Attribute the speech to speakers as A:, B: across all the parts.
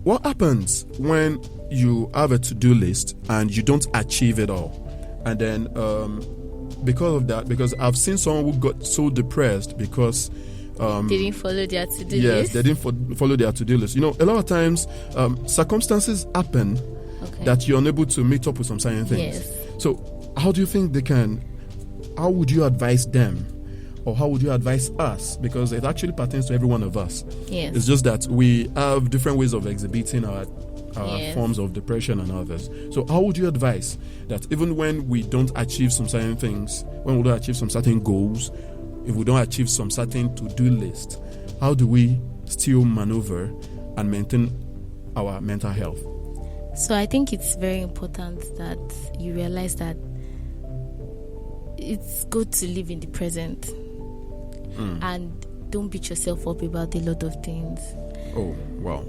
A: what happens when you have a to-do list and you don't achieve it all? And then because of that, because I've seen someone who got so depressed because
B: they didn't follow their to-do list.
A: Yes, they didn't follow their to-do list. You know, a lot of times circumstances happen that you're unable to meet up with some certain things.
B: Yes.
A: So how do you think how would you advise them? Or how would you advise us? Because it actually pertains to every one of us.
B: Yes.
A: It's just that we have different ways of exhibiting our
B: Yes.
A: forms of depression and others. So how would you advise that even when we don't achieve some certain things, when we don't achieve some certain goals, if we don't achieve some certain to-do list, how do we still maneuver and maintain our mental health?
B: So I think it's very important that you realize that it's good to live in the present. And don't beat yourself up about a lot of things.
A: Oh, wow.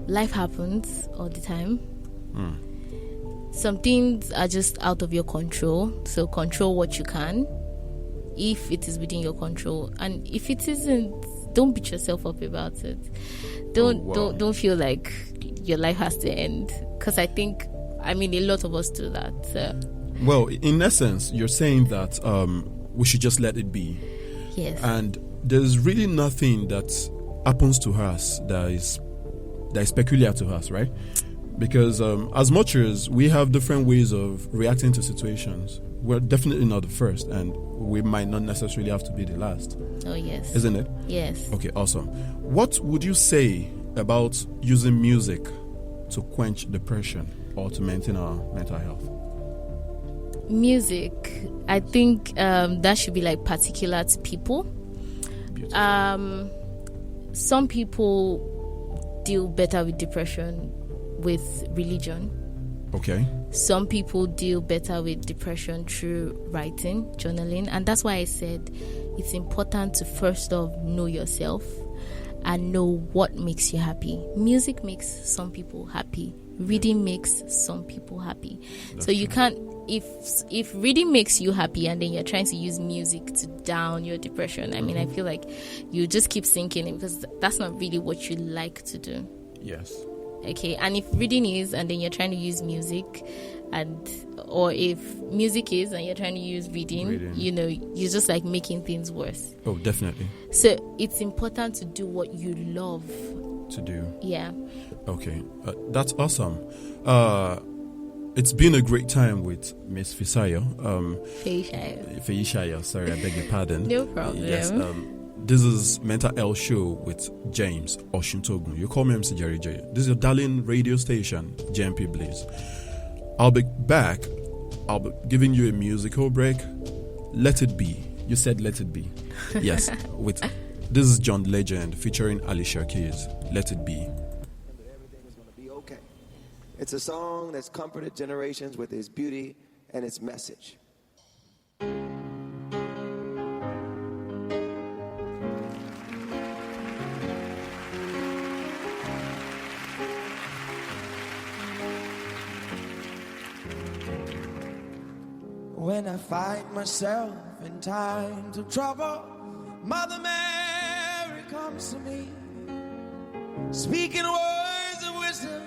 B: Life happens all the time. Some things are just out of your control. So control what you can, if it is within your control. And if it isn't, don't beat yourself up about it. Don't feel like your life has to end. Because a lot of us do that. So.
A: Well, in essence, you're saying that we should just let it be.
B: Yes.
A: And there's really nothing that happens to us that is peculiar to us, right? Because as much as we have different ways of reacting to situations, we're definitely not the first, and we might not necessarily have to be the last.
B: Oh, yes.
A: Isn't it?
B: Yes.
A: Okay, awesome. What would you say about using music to quench depression or to maintain our mental health?
B: Music, I think that should be like particular to people. Some people deal better with depression with religion.
A: Okay.
B: Some people deal better with depression through writing, journaling, and that's why I said it's important to first off know yourself and know what makes you happy. Music makes some people happy. Reading makes some people happy. That's so you can't, if reading makes you happy and then you're trying to use music to down your depression, I feel like you just keep sinking it, because that's not really what you like to do.
A: Yes.
B: Okay, and if reading is and then you're trying to use music, or if music is and you're trying to use reading, you're just like making things worse.
A: Oh, definitely.
B: So it's important to do what you love
A: to do.
B: Yeah.
A: Okay, that's awesome. It's been a great time with Miss Fisayo. Feishayo, sorry, I beg your pardon.
B: No problem.
A: Yes, this is Mental Health Show with James Osuntoogun. You call me MC Jerryjay. This is your darling radio station, JMP Blaze. I'll be back. I'll be giving you a musical break. Let It Be. You said Let It Be. Yes, this is John Legend featuring Alicia Keys. Let It Be.
C: Everything is going to be okay. It's a song that's comforted generations with its beauty and its message. When I find myself in times of trouble, Mother Mary comes to me, speaking words of wisdom,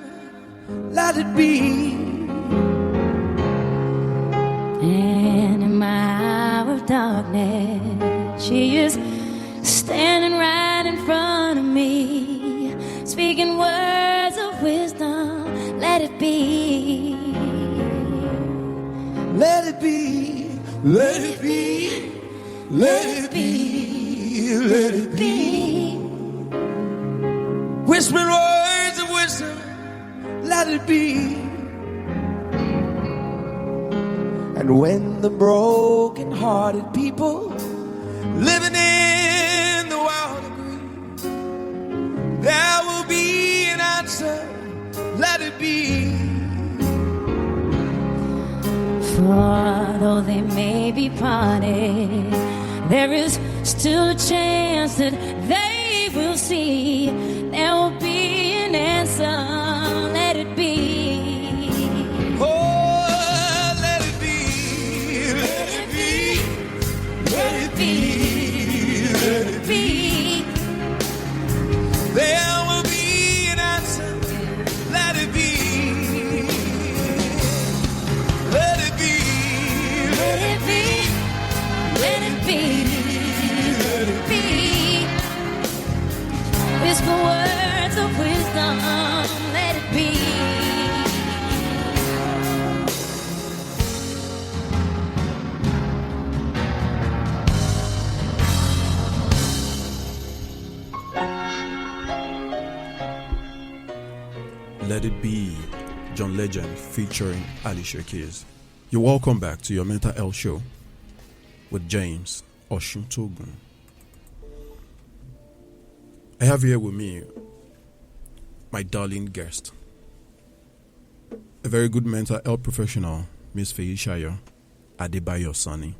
C: let it be.
D: And in my hour of darkness, she is standing right in front of me, speaking words of wisdom, let it be.
C: Let it be, let it be, let it be, let it be. Whispering words of wisdom, let it be. And when the broken-hearted people living in the world agree, there will be an answer, let it be.
D: For though they may be parted, there is still a chance that they will see. There will be an answer, let it be.
C: Oh, let it be, let it be, let it be, let it be. There will be an answer,
D: of wisdom, let it be.
A: Let It Be, John Legend featuring Alicia Keys. You're welcome back to your Mental Health Show with James Osuntoogun. I have here with me my darling guest, a very good mental health professional, Miss Feyishayo Adebayo Sani.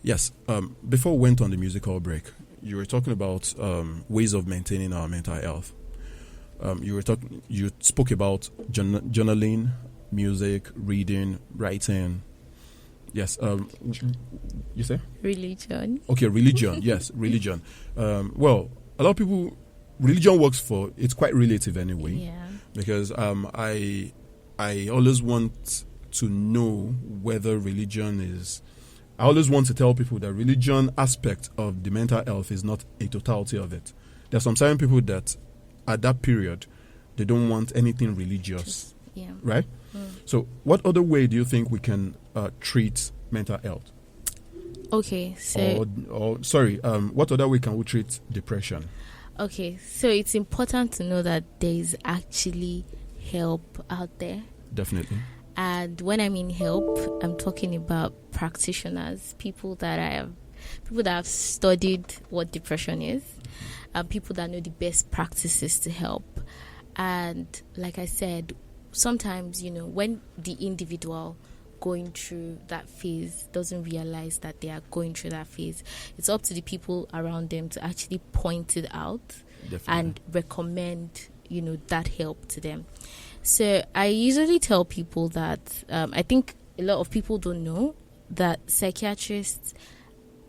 A: Yes, before we went on the musical break, you were talking about ways of maintaining our mental health. You spoke about journaling, music, reading, writing. Yes. You say?
B: Religion.
A: Okay, religion. Yes, religion. Well, a lot of people, religion works for, it's quite relative anyway.
B: Yeah.
A: Because I always want to know whether religion is, I always want to tell people that religion aspect of the mental health is not a totality of it. There's some certain people that at that period, they don't want anything religious, right? So what other way do you think we can treat mental health?
B: Okay, so...
A: what other way can we treat depression?
B: Okay, so it's important to know that there is actually help out there.
A: Definitely.
B: And when I mean help, I'm talking about practitioners, people that have studied what depression is, and people that know the best practices to help. And like I said, sometimes, when the individual going through that phase doesn't realize that they are going through that phase, it's up to the people around them to actually point it out. Definitely. And recommend, that help to them. So I usually tell people that I think a lot of people don't know that psychiatrists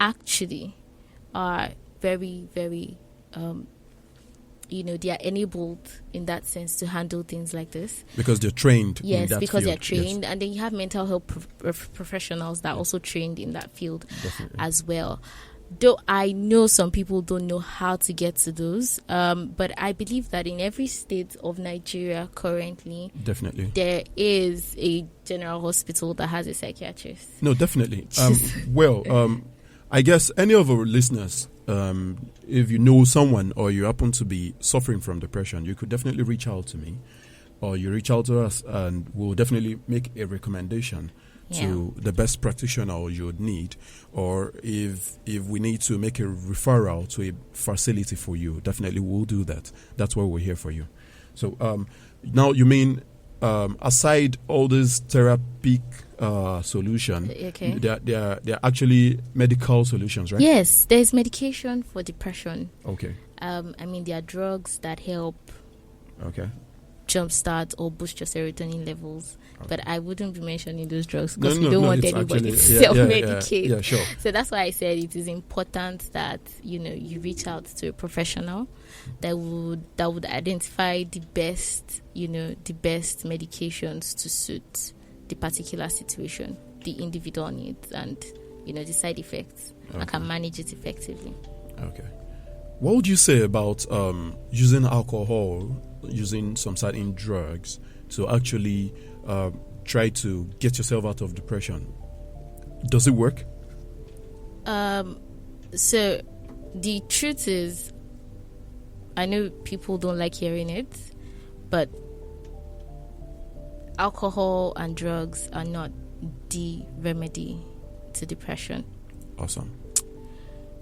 B: actually are very, very they are enabled in that sense to handle things like this. Because they're trained in that field. Yes, because they're trained. Yes. And then you have mental health professionals that are also trained in that field. Definitely. As well. Though I know some people don't know how to get to those, but I believe that in every state of Nigeria currently, definitely, there is a general hospital that has a psychiatrist. No, definitely. I guess any of our listeners, if you know someone or you happen to be suffering from depression, you could definitely reach out to me, or you reach out to us, and we'll definitely make a recommendation to the best practitioner you would need, or if we need to make a referral to a facility for you, definitely we'll do that. That's why we're here for you. So now you mean aside all these therapeutic solution, they're actually medical solutions, right? Yes, there's medication for depression. Okay. There are drugs that help. Okay. Jumpstart or boost your serotonin levels, but I wouldn't be mentioning those drugs because we don't want anybody to self-medicate. Yeah, sure. So that's why I said it is important that you reach out to a professional that would identify the best medications to suit the particular situation, the individual needs, and the side effects, and can manage it effectively. Okay. What would you say about using alcohol, using some certain drugs to actually try to get yourself out of depression? Does it work? So the truth is, I know people don't like hearing it, but alcohol and drugs are not the remedy to depression. Awesome.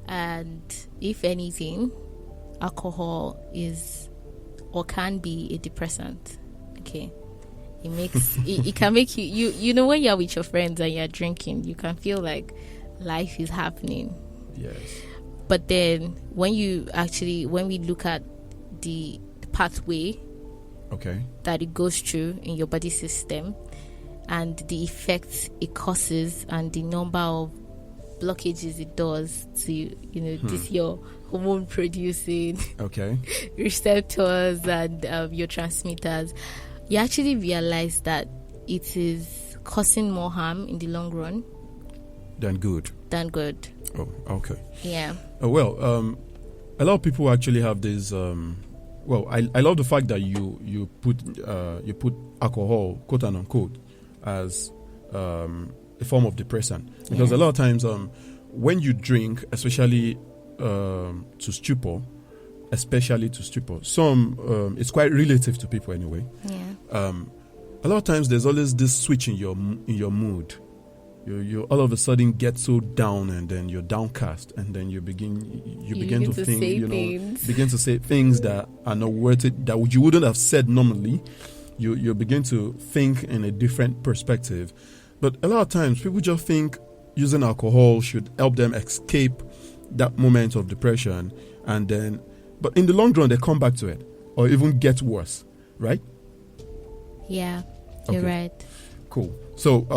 B: And if anything, alcohol is or can be a depressant. Okay, it makes it can make you when you're with your friends and you're drinking, you can feel like life is happening. Yes. But then when we look at the pathway, that it goes through in your body system, and the effects it causes, and the number of blockages it does to this your hormone producing receptors and your transmitters, you actually realize that it is causing more harm in the long run than good. Oh, okay. Yeah. A lot of people actually have this
A: Well, I love the fact that you put alcohol, quote and unquote, as a form of depressant, because a lot of times when you drink, especially to stupor, some it's quite relative to people anyway.
B: Yeah.
A: A lot of times there's always this switch in your mood. You all of a sudden get so down, and then you're downcast, and then you begin to think, begin to say things that are not worth it, that you wouldn't have said normally. You begin to think in a different perspective. But a lot of times people just think using alcohol should help them escape that moment of depression, but in the long run they come back to it, or even get worse, right?
B: Yeah, you're right.
A: Cool. So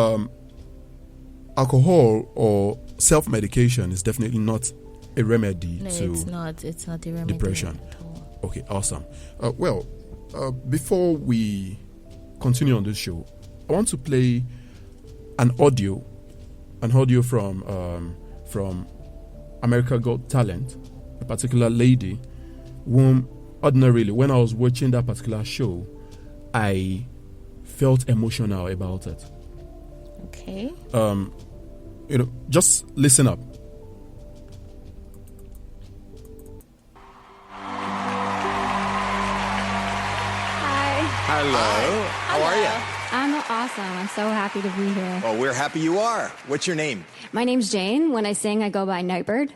A: alcohol or self-medication is definitely not a remedy to
B: it's not a remedy
A: depression.
B: at all.
A: Okay, awesome. Before we continue on this show, I want to play an audio from America Got Talent, a particular lady whom ordinarily, when I was watching that particular show, I felt emotional about it.
B: Okay.
A: Just listen up.
D: Hi.
E: Hello. How are you?
D: I'm awesome. I'm so happy to be here.
E: Well, we're happy you are. What's your name?
D: My name's Jane. When I sing, I go by Nightbird.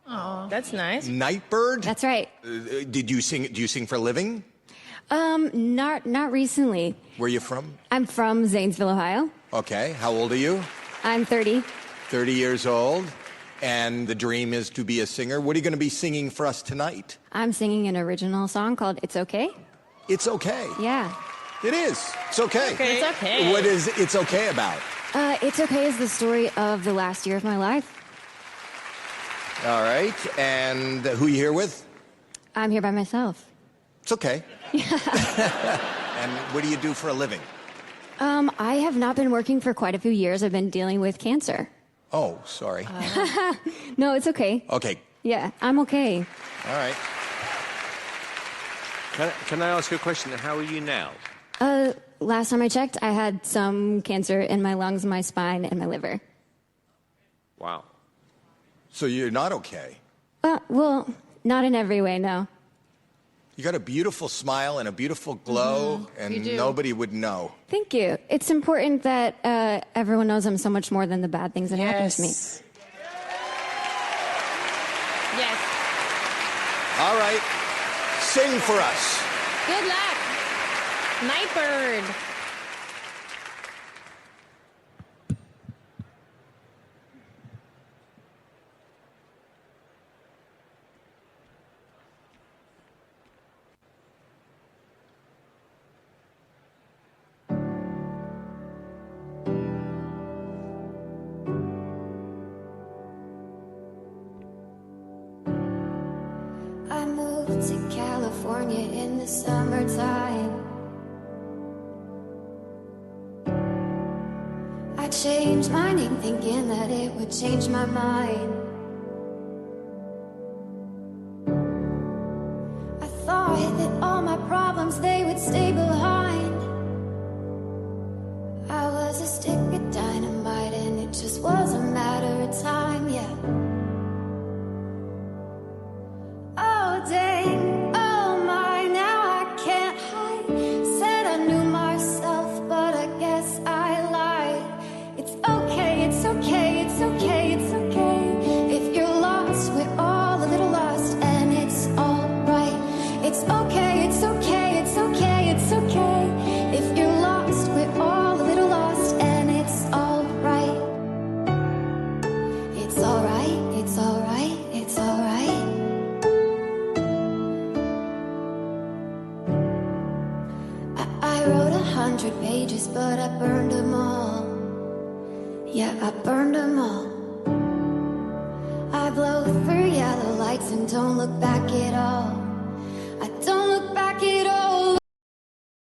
F: Oh, that's nice.
E: Nightbird?
D: That's right.
E: Did you sing? Do you sing for a living?
D: Not recently.
E: Where are you from?
D: I'm from Zanesville, Ohio.
E: Okay. How old are you?
D: I'm 30.
E: 30 years old. And the dream is to be a singer. What are you going to be singing for us tonight?
D: I'm singing an original song called It's Okay.
E: It's okay.
D: Yeah.
E: It is. It's okay.
F: It's okay.
E: What is It's Okay about?
D: It's Okay is the story of the last year of my life.
E: All right. And who are you here with?
D: I'm here by myself.
E: It's okay. And what do you do for a living?
D: I have not been working for quite a few years. I've been dealing with cancer.
E: Oh, sorry.
D: No, it's okay.
E: Okay.
D: Yeah, I'm okay.
E: All right.
G: Can I ask you a question? How are you now?
D: Last time I checked, I had some cancer in my lungs, my spine, and my liver.
G: Wow.
E: So you're not okay?
D: Well, not in every way, no.
E: You got a beautiful smile and a beautiful glow, and nobody would know.
D: Thank you. It's important that everyone knows I'm so much more than the bad things that happen to me.
F: Yes.
E: All right. Sing for us.
F: Good luck. Nightbird.
H: I moved to California in the summertime. I changed my name thinking that it would change my mind. I thought that all my problems, they would stay behind. I was a stick of dynamite and it just was a matter of time, yeah. Oh dang, oh my, now I can't hide. Said I knew myself, but I guess I lied. It's okay, it's okay, it's okay, it's okay. If you're lost, we're all a little lost, and it's alright. It's okay, it's okay, it's okay, it's okay. If you're lost, we're all a little lost, and it's alright. It's alright, it's alright, it's alright. I wrote 100 pages, but I burned them all. Yeah, I burned them all. I blow through yellow lights and don't look back at all.